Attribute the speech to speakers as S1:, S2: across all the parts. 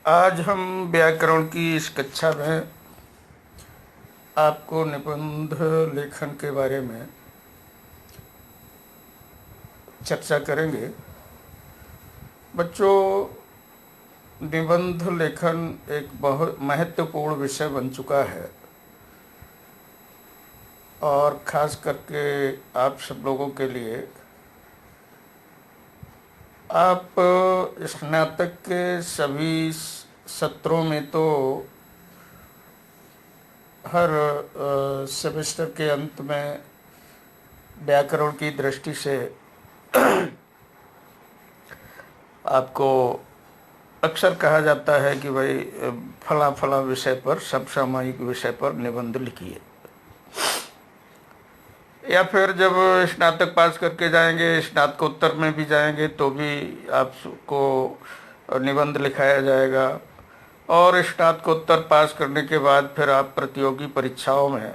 S1: आज हम व्याकरण की इस कक्षा में आपको निबंध लेखन के बारे में चर्चा करेंगे। बच्चों, निबंध लेखन एक बहुत महत्वपूर्ण विषय बन चुका है और ख़ास करके आप सब लोगों के लिए। आप स्नातक के सभी सत्रों में तो हर सेमेस्टर के अंत में व्याकरण की दृष्टि से आपको अक्सर कहा जाता है कि भाई फला फला विषय पर, समसामयिक विषय पर निबंध लिखिए। या फिर जब स्नातक पास करके जाएंगे, स्नातकोत्तर में भी जाएंगे तो भी आपको निबंध लिखाया जाएगा। और स्नातकोत्तर पास करने के बाद फिर आप प्रतियोगी परीक्षाओं में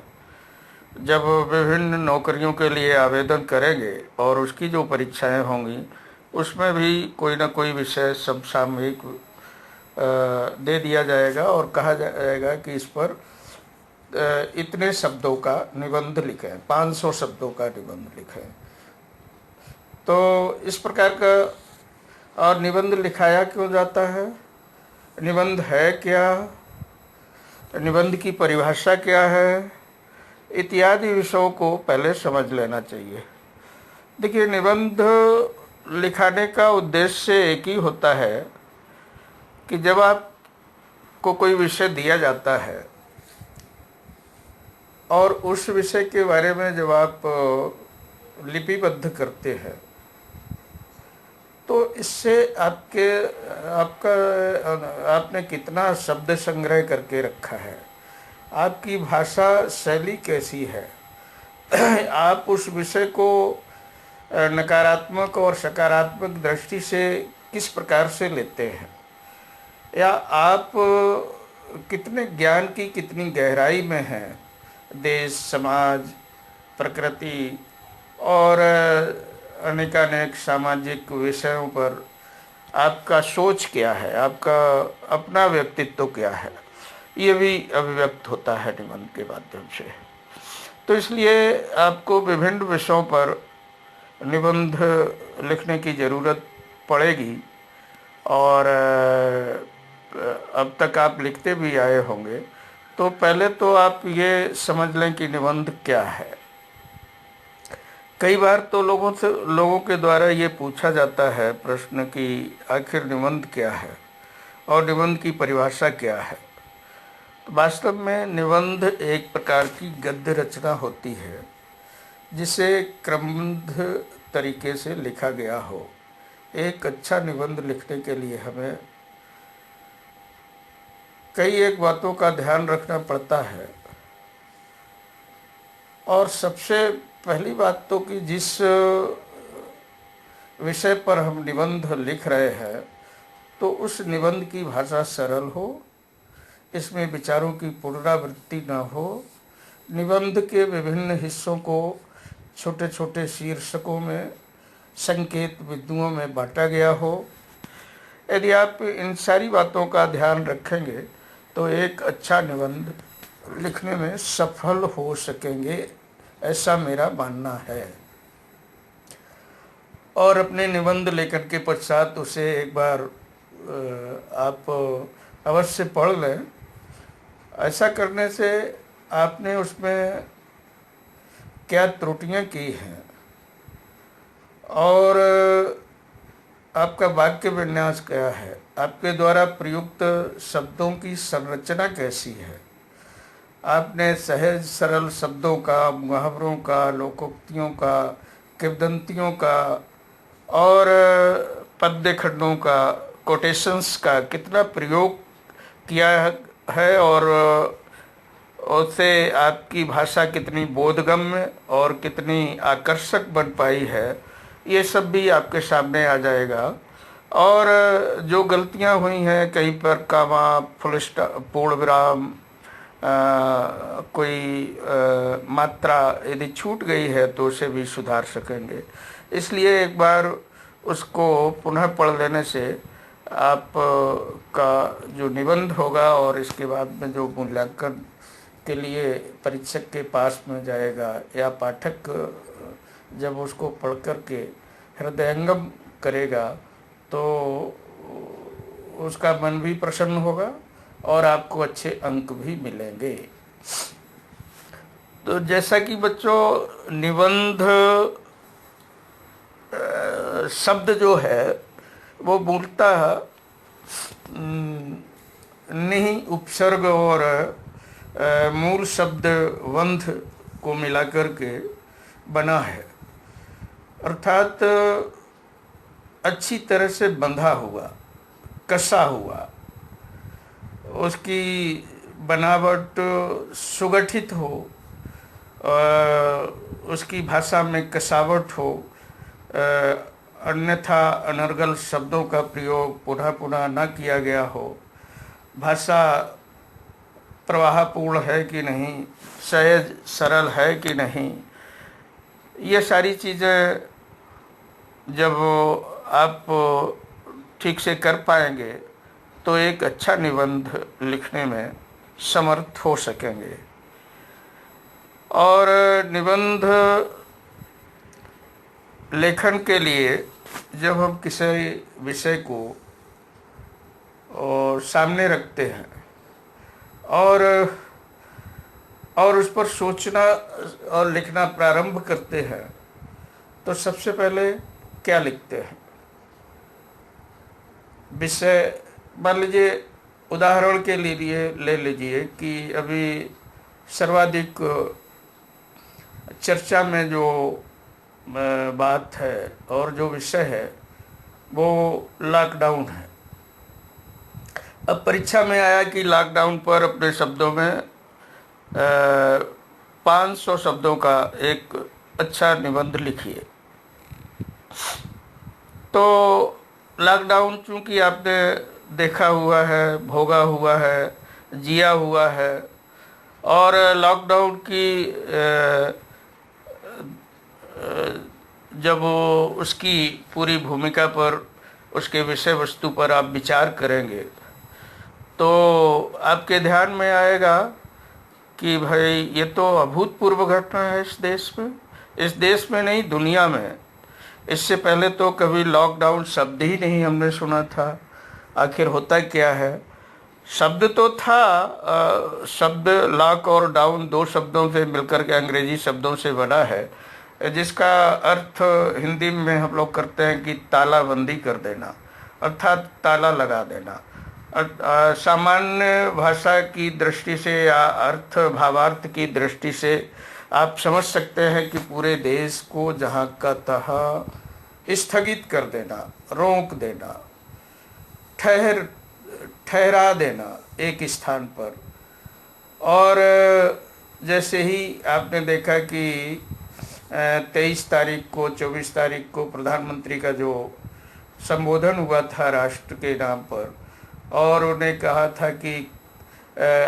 S1: जब विभिन्न नौकरियों के लिए आवेदन करेंगे और उसकी जो परीक्षाएं होंगी उसमें भी कोई ना कोई विषय समसामयिक दे दिया जाएगा और कहा जाएगा कि इस पर इतने शब्दों का निबंध लिखें, 500 शब्दों का निबंध लिखें। तो इस प्रकार का और निबंध लिखाया क्यों जाता है, निबंध है क्या, निबंध की परिभाषा क्या है, इत्यादि विषयों को पहले समझ लेना चाहिए। देखिए, निबंध लिखाने का उद्देश्य एक ही होता है कि जब आपको कोई विषय दिया जाता है और उस विषय के बारे में जब आप लिपिबद्ध करते हैं तो इससे आपने कितना शब्द संग्रह करके रखा है, आपकी भाषा शैली कैसी है, आप उस विषय को नकारात्मक और सकारात्मक दृष्टि से किस प्रकार से लेते हैं, या आप कितने ज्ञान की कितनी गहराई में हैं देश, समाज, प्रकृति और अनेकानेक सामाजिक विषयों पर आपका सोच क्या है, आपका अपना व्यक्तित्व क्या है, ये भी अभिव्यक्त होता है निबंध के माध्यम से। तो इसलिए आपको विभिन्न विषयों पर निबंध लिखने की ज़रूरत पड़ेगी और अब तक आप लिखते भी आए होंगे। तो पहले तो आप ये समझ लें कि निबंध क्या है। कई बार तो लोगों के द्वारा ये पूछा जाता है प्रश्न कि आखिर निबंध क्या है और निबंध की परिभाषा क्या है। तो वास्तव में निबंध एक प्रकार की गद्य रचना होती है जिसे क्रमबद्ध तरीके से लिखा गया हो। एक अच्छा निबंध लिखने के लिए हमें कई एक बातों का ध्यान रखना पड़ता है। और सबसे पहली बात तो कि जिस विषय पर हम निबंध लिख रहे हैं तो उस निबंध की भाषा सरल हो, इसमें विचारों की पुनरावृत्ति न हो, निबंध के विभिन्न हिस्सों को छोटे छोटे शीर्षकों में, संकेत बिंदुओं में बांटा गया हो। यदि आप इन सारी बातों का ध्यान रखेंगे तो एक अच्छा निबंध लिखने में सफल हो सकेंगे, ऐसा मेरा मानना है। और अपने निबंध लेखन के पश्चात उसे एक बार आप अवश्य पढ़ लें। ऐसा करने से आपने उसमें क्या त्रुटियां की हैं और आपका वाक्य विन्यास क्या है, आपके द्वारा प्रयुक्त शब्दों की संरचना कैसी है, आपने सहज सरल शब्दों का, मुहावरों का, लोकोक्तियों का, किंवदंतियों का और पद्य खंडों का, कोटेशंस का कितना प्रयोग किया है और उससे आपकी भाषा कितनी बोधगम्य और कितनी आकर्षक बन पाई है, ये सब भी आपके सामने आ जाएगा। और जो गलतियां हुई हैं, कहीं पर कामा, फुल स्टॉप, पूर्ण विराम, कोई मात्रा यदि छूट गई है तो उसे भी सुधार सकेंगे। इसलिए एक बार उसको पुनः पढ़ लेने से आप का जो निबंध होगा और इसके बाद में जो मूल्यांकन के लिए परीक्षक के पास में जाएगा या पाठक जब उसको पढ़ कर के हृदयंगम करेगा तो उसका मन भी प्रसन्न होगा और आपको अच्छे अंक भी मिलेंगे। तो जैसा कि बच्चों निबंध शब्द जो है वो मूलतः निहि उपसर्ग और मूल शब्द वंध को मिलाकर के बना है, अर्थात अच्छी तरह से बंधा हुआ, कसा हुआ, उसकी बनावट सुगठित हो, उसकी भाषा में कसावट हो, अन्यथा अनर्गल शब्दों का प्रयोग पुनः पुनः न किया गया हो, भाषा प्रवाहपूर्ण है कि नहीं, सहज सरल है कि नहीं, ये सारी चीज़ें जब आप ठीक से कर पाएंगे तो एक अच्छा निबंध लिखने में समर्थ हो सकेंगे। और निबंध लेखन के लिए जब हम किसी विषय को सामने रखते हैं और उस पर सोचना और लिखना प्रारंभ करते हैं तो सबसे पहले क्या लिखते हैं? विषय मान लीजिए, उदाहरण के लिए ले लीजिए कि अभी सर्वाधिक चर्चा में जो बात है और जो विषय है वो लॉकडाउन है। अब परीक्षा में आया कि लॉकडाउन पर अपने शब्दों में 500 शब्दों का एक अच्छा निबंध लिखिए। तो लॉकडाउन चूँकि आपने देखा हुआ है, भोगा हुआ है, जिया हुआ है, और लॉकडाउन की जब उसकी पूरी भूमिका पर, उसके विषय वस्तु पर आप विचार करेंगे तो आपके ध्यान में आएगा कि भाई ये तो अभूतपूर्व घटना है इस देश में नहीं, दुनिया में। इससे पहले तो कभी लॉकडाउन शब्द ही नहीं हमने सुना था। आखिर होता क्या है? शब्द तो था, शब्द लॉक और डाउन 2 शब्दों से मिलकर के अंग्रेजी शब्दों से बना है, जिसका अर्थ हिंदी में हम लोग करते हैं कि तालाबंदी कर देना, अर्थात ताला लगा देना। सामान्य भाषा की दृष्टि से या अर्थ भावार्थ की दृष्टि से आप समझ सकते हैं कि पूरे देश को जहाँ का तहाँ स्थगित कर देना, रोक देना, ठहरा देना एक स्थान पर। और जैसे ही आपने देखा कि 23 तारीख को, 24 तारीख को प्रधानमंत्री का जो संबोधन हुआ था राष्ट्र के नाम पर, और उन्हें कहा था कि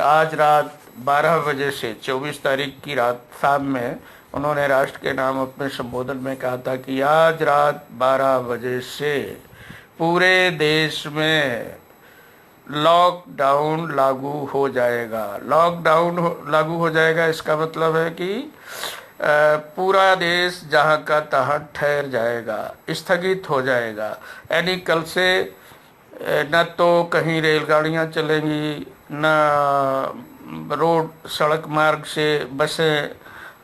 S1: आज रात 12 बजे से 24 तारीख की रात शाम में उन्होंने राष्ट्र के नाम अपने संबोधन में कहा था कि आज रात 12 बजे से पूरे देश में लॉकडाउन लागू हो जाएगा। लॉकडाउन लागू हो जाएगा, इसका मतलब है कि पूरा देश जहाँ का तहाँ ठहर जाएगा, स्थगित हो जाएगा। यानी कल से न तो कहीं रेलगाड़ियाँ चलेंगी, न रोड सड़क मार्ग से बसें,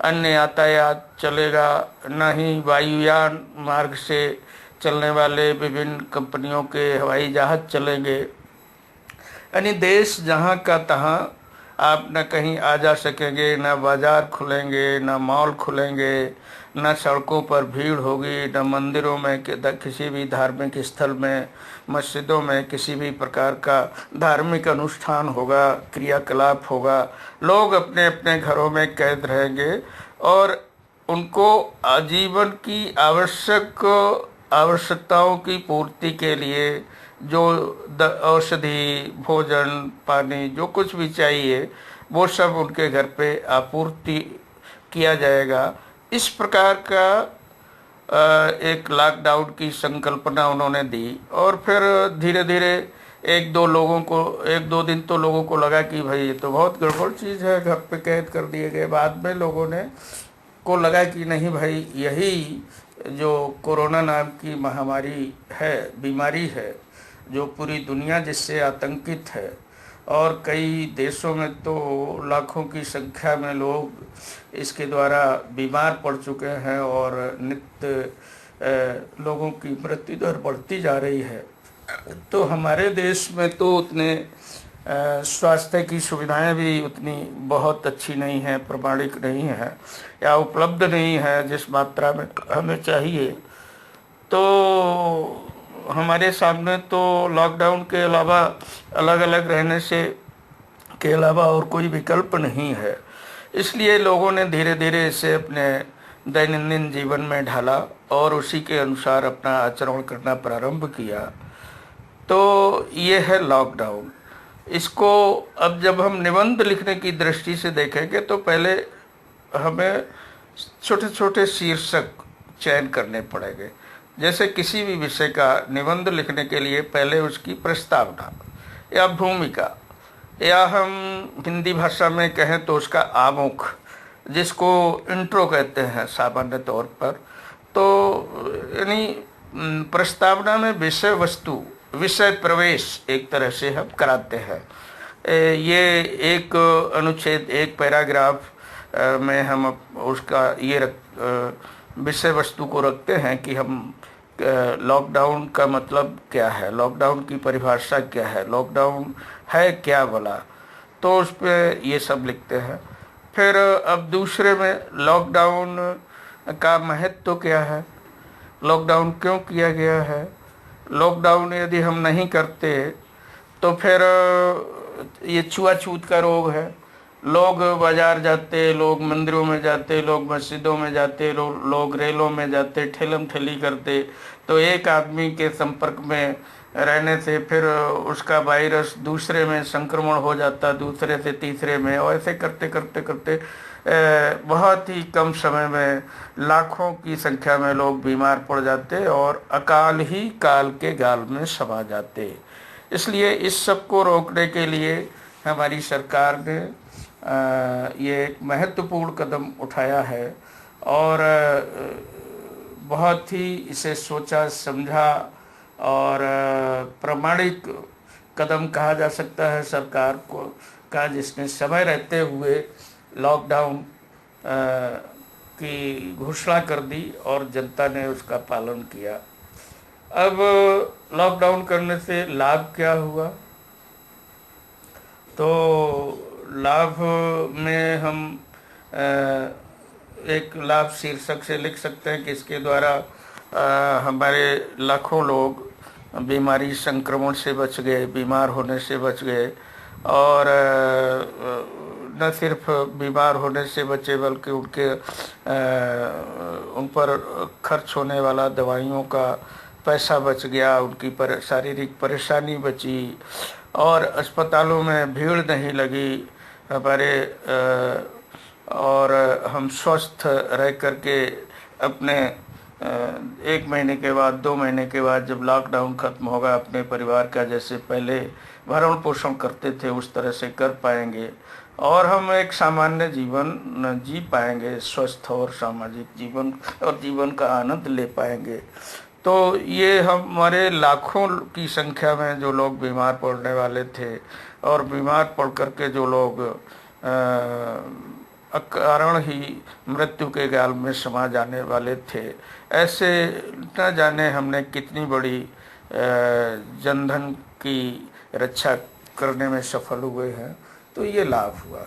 S1: अन्य यातायात चलेगा, न ही वायुयान मार्ग से चलने वाले विभिन्न कंपनियों के हवाई जहाज चलेंगे। यानी देश जहाँ का तहाँ आप न कहीं आ जा सकेंगे, न बाजार खुलेंगे, न मॉल खुलेंगे, न सड़कों पर भीड़ होगी, न मंदिरों में किसी भी धार्मिक स्थल में, मस्जिदों में किसी भी प्रकार का धार्मिक अनुष्ठान होगा, क्रियाकलाप होगा। लोग अपने अपने घरों में कैद रहेंगे और उनको आजीवन की आवश्यकताओं की पूर्ति के लिए जो औषधि, भोजन, पानी, जो कुछ भी चाहिए वो सब उनके घर पे आपूर्ति किया जाएगा। इस प्रकार का एक लॉकडाउन की संकल्पना उन्होंने दी, और फिर धीरे धीरे एक दो दिन तो लोगों को लगा कि भाई ये तो बहुत गड़बड़ चीज़ है, घर पे कैद कर दिए गए। बाद में लोगों ने को लगा कि नहीं भाई, यही जो कोरोना नाम की महामारी है, बीमारी है, जो पूरी दुनिया जिससे आतंकित है, और कई देशों में तो लाखों की संख्या में लोग इसके द्वारा बीमार पड़ चुके हैं, और नित्य लोगों की मृत्यु दर बढ़ती जा रही है। तो हमारे देश में तो उतने स्वास्थ्य की सुविधाएं भी उतनी बहुत अच्छी नहीं है, प्रमाणिक नहीं है, या उपलब्ध नहीं है जिस मात्रा में हमें चाहिए। तो हमारे सामने तो लॉकडाउन के अलावा, अलग अलग रहने से के अलावा और कोई विकल्प नहीं है। इसलिए लोगों ने धीरे धीरे इसे अपने दैनंदिन जीवन में ढाला और उसी के अनुसार अपना आचरण करना प्रारंभ किया। तो ये है लॉकडाउन। इसको अब जब हम निबंध लिखने की दृष्टि से देखेंगे तो पहले हमें छोटे छोटे शीर्षक चयन करने पड़ेंगे। जैसे किसी भी विषय का निबंध लिखने के लिए पहले उसकी प्रस्तावना या भूमिका, या हम हिंदी भाषा में कहें तो उसका आमुख, जिसको इंट्रो कहते हैं सामान्य तौर पर। तो यानी प्रस्तावना में विषय वस्तु, विषय प्रवेश एक तरह से हम कराते हैं। ये एक अनुच्छेद, एक पैराग्राफ में हम उसका ये विषय वस्तु को रखते हैं कि हम लॉकडाउन का मतलब क्या है, लॉकडाउन की परिभाषा क्या है, लॉकडाउन है क्या भला, तो उस पर ये सब लिखते हैं। फिर अब दूसरे में लॉकडाउन का महत्व क्या है, लॉकडाउन क्यों किया गया है, लॉकडाउन यदि हम नहीं करते तो फिर ये छुआछूत का रोग है, लोग बाजार जाते, लोग मंदिरों में जाते, लोग मस्जिदों में जाते, लोग रेलों में जाते, ठेलम ठेली करते, तो एक आदमी के संपर्क में रहने से फिर उसका वायरस दूसरे में संक्रमण हो जाता, दूसरे से तीसरे में, और ऐसे करते करते करते बहुत ही कम समय में लाखों की संख्या में लोग बीमार पड़ जाते और अकाल ही काल के गाल में समा जाते। इसलिए इस सब को रोकने के लिए हमारी सरकार ने ये एक महत्वपूर्ण कदम उठाया है, और बहुत ही इसे सोचा समझा और प्रामाणिक कदम कहा जा सकता है सरकार को का, जिसने समय रहते हुए लॉकडाउन की घोषणा कर दी और जनता ने उसका पालन किया। अब लॉकडाउन करने से लाभ क्या हुआ, तो लाभ में हम एक लाभ शीर्षक से लिख सकते हैं कि इसके द्वारा हमारे लाखों लोग बीमारी संक्रमण से बच गए, बीमार होने से बच गए, और न सिर्फ बीमार होने से बचे बल्कि उन पर खर्च होने वाला दवाइयों का पैसा बच गया, उनकी शारीरिक परेशानी बची, और अस्पतालों में भीड़ नहीं लगी हमारे, और हम स्वस्थ रह करके अपने 1 महीने के बाद, 2 महीने के बाद जब लॉकडाउन खत्म होगा, अपने परिवार का जैसे पहले भरण पोषण करते थे उस तरह से कर पाएंगे, और हम एक सामान्य जीवन जी पाएंगे, स्वस्थ और सामाजिक जीवन, और जीवन का आनंद ले पाएंगे। तो ये हमारे लाखों की संख्या में जो लोग बीमार पड़ने वाले थे, और बीमार पड़ करके जो लोग अकारण ही मृत्यु के गाल में समा जाने वाले थे, ऐसे न जाने हमने कितनी बड़ी जनधन की रक्षा करने में सफल हुए हैं। तो ये लाभ हुआ।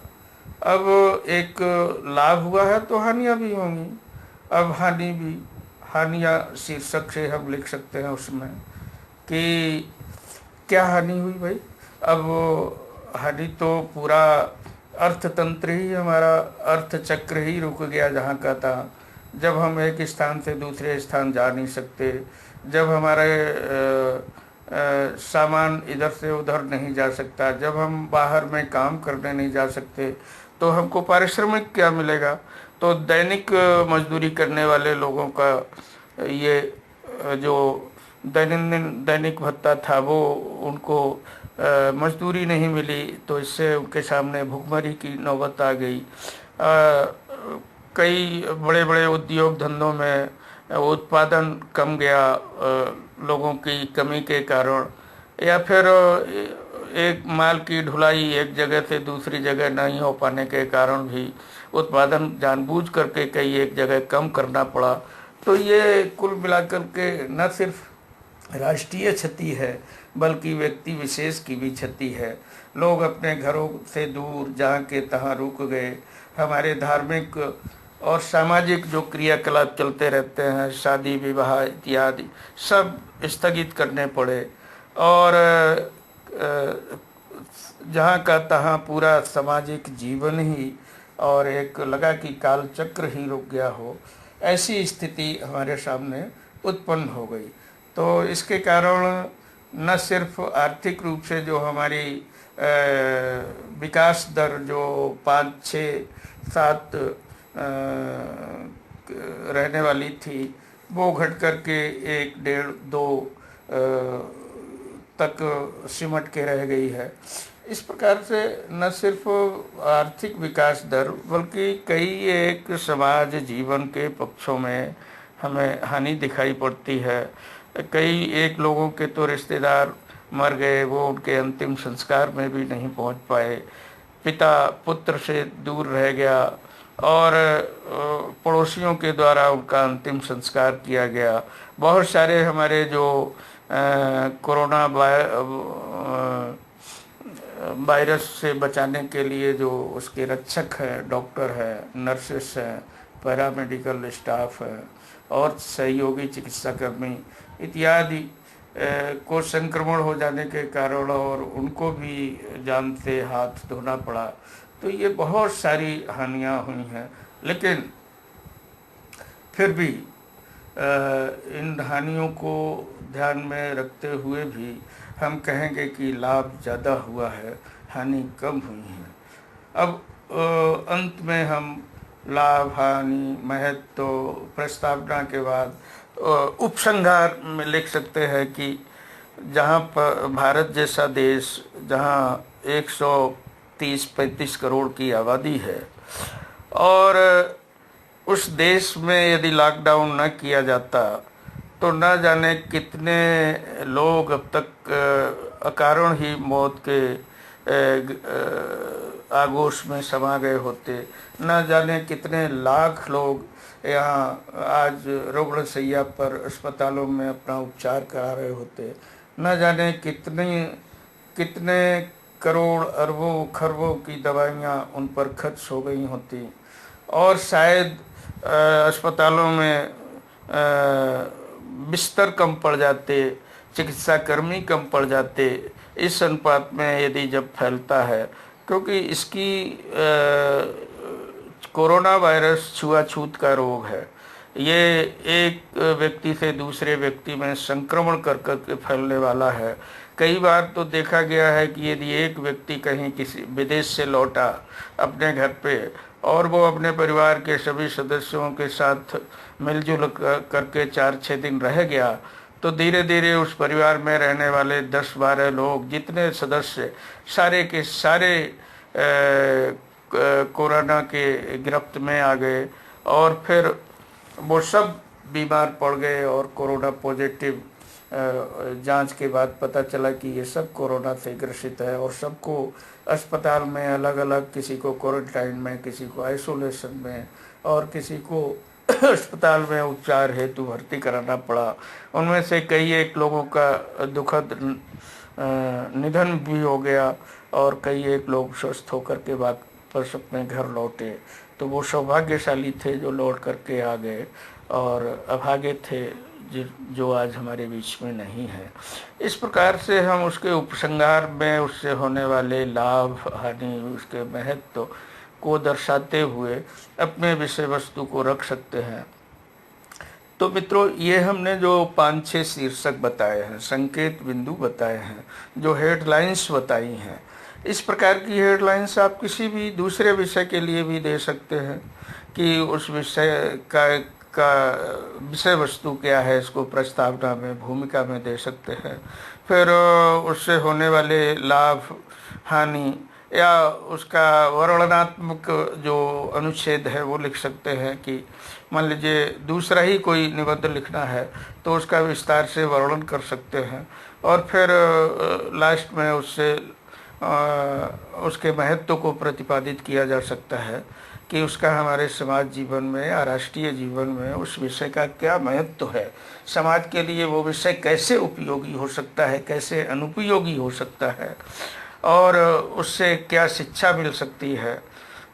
S1: अब एक लाभ हुआ है तो हानियाँ भी होंगी। अब हानियाँ शीर्षक से हम लिख सकते हैं उसमें कि क्या हानि हुई भाई। अब हानि तो पूरा अर्थतंत्र ही, हमारा अर्थचक्र ही रुक गया जहाँ का था। जब हम एक स्थान से दूसरे स्थान जा नहीं सकते, जब हमारे सामान इधर से उधर नहीं जा सकता, जब हम बाहर में काम करने नहीं जा सकते, तो हमको पारिश्रमिक क्या मिलेगा। तो दैनिक मजदूरी करने वाले लोगों का ये जो दैनिक भत्ता था वो उनको मजदूरी नहीं मिली, तो इससे उनके सामने भुखमरी की नौबत आ गई। कई बड़े बड़े उद्योग धंधों में उत्पादन कम गया लोगों की कमी के कारण, या फिर एक माल की ढुलाई एक जगह से दूसरी जगह नहीं हो पाने के कारण भी उत्पादन जानबूझ करके कई एक जगह कम करना पड़ा। तो ये कुल मिलाकर के न सिर्फ राष्ट्रीय क्षति है बल्कि व्यक्ति विशेष की भी क्षति है। लोग अपने घरों से दूर जहाँ के तहाँ रुक गए। हमारे धार्मिक और सामाजिक जो क्रियाकलाप चलते रहते हैं, शादी विवाह इत्यादि, सब स्थगित करने पड़े और जहाँ का तहाँ पूरा सामाजिक जीवन ही और एक लगा कि काल चक्र ही रुक गया हो, ऐसी स्थिति हमारे सामने उत्पन्न हो गई। तो इसके कारण न सिर्फ आर्थिक रूप से जो हमारी विकास दर जो 5, 6, 7 रहने वाली थी, वो घट करके 1, 1.5, 2 तक सिमट के रह गई है। इस प्रकार से न सिर्फ आर्थिक विकास दर बल्कि कई एक समाज जीवन के पक्षों में हमें हानि दिखाई पड़ती है। कई एक लोगों के तो रिश्तेदार मर गए, वो उनके अंतिम संस्कार में भी नहीं पहुंच पाए। पिता पुत्र से दूर रह गया और पड़ोसियों के द्वारा उनका अंतिम संस्कार किया गया। बहुत सारे हमारे जो कोरोना वायरस से बचाने के लिए जो उसके रक्षक हैं, डॉक्टर हैं, नर्सेस हैं, पैरामेडिकल स्टाफ है और सहयोगी चिकित्साकर्मी इत्यादि को संक्रमण हो जाने के कारण और उनको भी जान से हाथ धोना पड़ा। तो ये बहुत सारी हानियां हुई हैं, लेकिन फिर भी इन हानियों को ध्यान में रखते हुए भी हम कहेंगे कि लाभ ज़्यादा हुआ है, हानि कम हुई है। अब अंत में हम लाभ हानि महत्व प्रस्तावना के बाद उपसंहार में लिख सकते हैं कि जहाँ पर भारत जैसा देश, जहाँ 130-135 करोड़ की आबादी है और उस देश में यदि लॉकडाउन न किया जाता तो न जाने कितने लोग अब तक अकारण ही मौत के आगोश में समा गए होते। न जाने कितने लाख लोग यहाँ आज रुग्णशैया पर अस्पतालों में अपना उपचार करा रहे होते। न जाने कितने करोड़ अरबों खरबों की दवाइयाँ उन पर खर्च हो गई होती और शायद अस्पतालों में बिस्तर कम पड़ जाते, चिकित्साकर्मी कम पड़ जाते इस अनुपात में यदि जब फैलता है, क्योंकि इसकी कोरोना वायरस छुआछूत का रोग है। ये एक व्यक्ति से दूसरे व्यक्ति में संक्रमण कर के फैलने वाला है। कई बार तो देखा गया है कि यदि एक व्यक्ति कहीं किसी विदेश से लौटा अपने घर पे और वो अपने परिवार के सभी सदस्यों के साथ मिलजुल करके 4-6 दिन रह गया, तो धीरे धीरे उस परिवार में रहने वाले 10-12 लोग, जितने सदस्य, सारे के सारे कोरोना के गिरफ्त में आ गए और फिर वो सब बीमार पड़ गए और कोरोना पॉजिटिव जांच के बाद पता चला कि ये सब कोरोना से ग्रसित है और सबको अस्पताल में अलग अलग, किसी को क्वारंटाइन में, किसी को आइसोलेशन में और किसी को अस्पताल में उपचार हेतु भर्ती कराना पड़ा। उनमें से कई एक लोगों का दुखद निधन भी हो गया और कई एक लोग स्वस्थ होकर के वापस अपने घर लौटे। तो वो सौभाग्यशाली थे जो लौट करके आ गए और अभागे थे जो आज हमारे बीच में नहीं है। इस प्रकार से हम उसके उपसंहार में उससे होने वाले लाभ हानि, उसके महत्व को दर्शाते हुए अपने विषय वस्तु को रख सकते हैं। तो मित्रों, ये हमने जो 5-6 शीर्षक बताए हैं, संकेत बिंदु बताए हैं, जो हेडलाइंस बताई हैं, इस प्रकार की हेडलाइंस आप किसी भी दूसरे विषय के लिए भी दे सकते हैं कि उस विषय का विषय वस्तु क्या है, इसको प्रस्तावना में, भूमिका में दे सकते हैं। फिर उससे होने वाले लाभ, हानि, या उसका वर्णनात्मक जो अनुच्छेद है वो लिख सकते हैं कि मान लीजिए दूसरा ही कोई निबंध लिखना है तो उसका विस्तार से वर्णन कर सकते हैं। और फिर लास्ट में उससे उसके महत्व को प्रतिपादित किया जा सकता है कि उसका हमारे समाज जीवन में या राष्ट्रीय जीवन में उस विषय का क्या महत्व है, समाज के लिए वो विषय कैसे उपयोगी हो सकता है, कैसे अनुपयोगी हो सकता है, और उससे क्या शिक्षा मिल सकती है।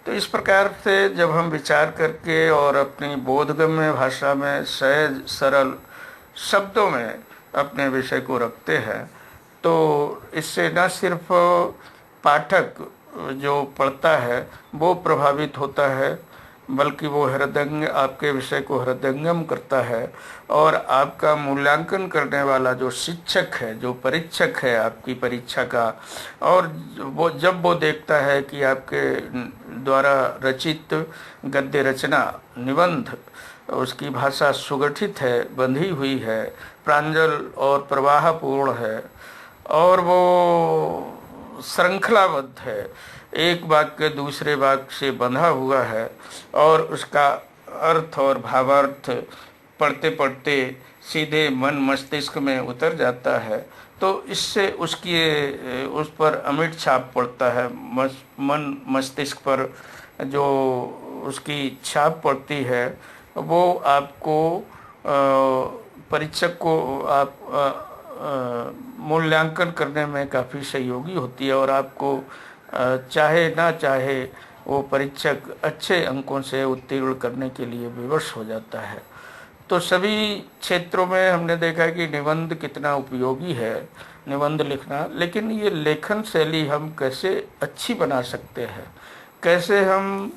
S1: तो इस प्रकार से जब हम विचार करके और अपनी बोधगम्य भाषा में सहज सरल शब्दों में अपने विषय को रखते हैं तो इससे न सिर्फ पाठक जो पढ़ता है वो प्रभावित होता है, बल्कि वो हृदयंग आपके विषय को हृदयंगम करता है। और आपका मूल्यांकन करने वाला जो शिक्षक है, जो परीक्षक है आपकी परीक्षा का, और वो जब वो देखता है कि आपके द्वारा रचित गद्य रचना, निबंध, उसकी भाषा सुगठित है, बंधी हुई है, प्रांजल और प्रवाहपूर्ण है, और वो श्रृंखलाबद्ध है, एक वाक्य दूसरे वाक्य से बंधा हुआ है, और उसका अर्थ और भावार्थ पढ़ते पढ़ते सीधे मन मस्तिष्क में उतर जाता है, तो इससे उसकी उस पर अमिट छाप पड़ता है। मन मस्तिष्क पर जो उसकी छाप पड़ती है वो आपको परीक्षक को आप मूल्यांकन करने में काफ़ी सहयोगी होती है, और आपको चाहे ना चाहे वो परीक्षक अच्छे अंकों से उत्तीर्ण करने के लिए विवश हो जाता है। तो सभी क्षेत्रों में हमने देखा कि निबंध कितना उपयोगी है, निबंध लिखना। लेकिन ये लेखन शैली हम कैसे अच्छी बना सकते हैं, कैसे हम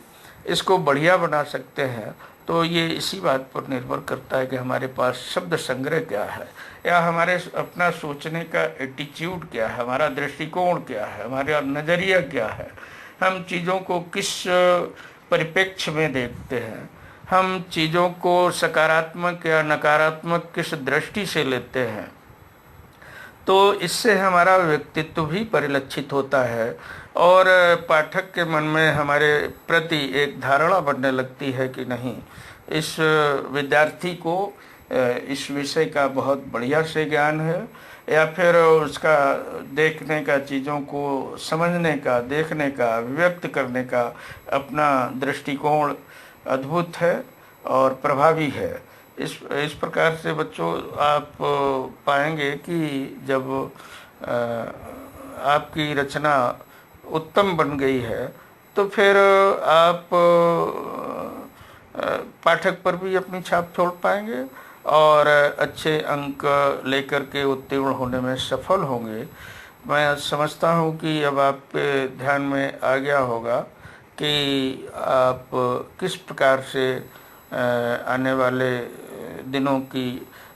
S1: इसको बढ़िया बना सकते हैं, तो ये इसी बात पर निर्भर करता है कि हमारे पास शब्द संग्रह क्या है, या हमारे अपना सोचने का एटीट्यूड क्या है, हमारा दृष्टिकोण क्या है, हमारा नज़रिया क्या है, हम चीज़ों को किस परिप्रेक्ष्य में देखते हैं, हम चीज़ों को सकारात्मक या नकारात्मक किस दृष्टि से लेते हैं। तो इससे हमारा व्यक्तित्व भी परिलक्षित होता है, और पाठक के मन में हमारे प्रति एक धारणा बनने लगती है कि नहीं, इस विद्यार्थी को इस विषय का बहुत बढ़िया से ज्ञान है, या फिर उसका देखने का, चीज़ों को समझने का, देखने का, व्यक्त करने का अपना दृष्टिकोण अद्भुत है और प्रभावी है। इस प्रकार से बच्चों आप पाएंगे कि जब आपकी रचना उत्तम बन गई है तो फिर आप पाठक पर भी अपनी छाप छोड़ पाएंगे और अच्छे अंक लेकर के उत्तीर्ण होने में सफल होंगे। मैं समझता हूँ कि अब आपके ध्यान में आ गया होगा कि आप किस प्रकार से आने वाले दिनों की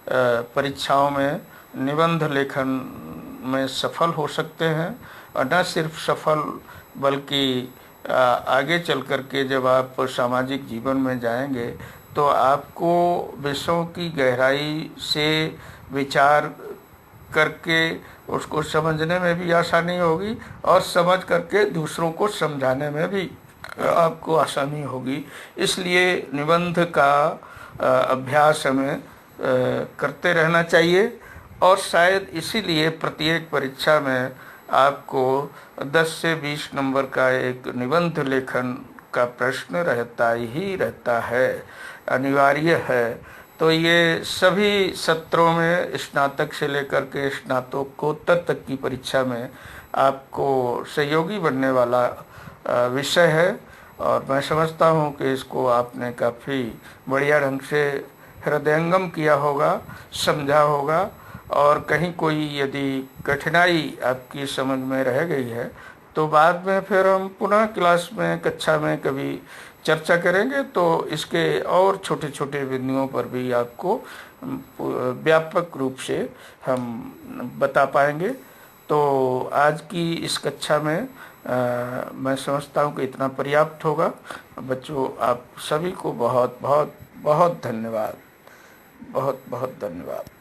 S1: परीक्षाओं में निबंध लेखन में सफल हो सकते हैं, और न सिर्फ सफल बल्कि आगे चल कर के जब आप सामाजिक जीवन में जाएंगे तो आपको विषयों की गहराई से विचार करके उसको समझने में भी आसानी होगी, और समझ करके दूसरों को समझाने में भी आपको आसानी होगी। इसलिए निबंध का अभ्यास हमें करते रहना चाहिए, और शायद इसीलिए प्रत्येक परीक्षा में आपको 10 से 20 नंबर का एक निबंध लेखन का प्रश्न रहता ही रहता है, अनिवार्य है। तो ये सभी सत्रों में स्नातक से लेकर के स्नातकोत्तर तक की परीक्षा में आपको सहयोगी बनने वाला विषय है, और मैं समझता हूँ कि इसको आपने काफ़ी बढ़िया ढंग से हृदयंगम किया होगा, समझा होगा, और कहीं कोई यदि कठिनाई आपकी समझ में रह गई है तो बाद में फिर हम पुनः क्लास में, कक्षा में कभी चर्चा करेंगे, तो इसके और छोटे छोटे बिंदुओं पर भी आपको व्यापक रूप से हम बता पाएंगे। तो आज की इस कक्षा में मैं समझता हूँ कि इतना पर्याप्त होगा। बच्चों, आप सभी को बहुत बहुत बहुत धन्यवाद, बहुत बहुत धन्यवाद।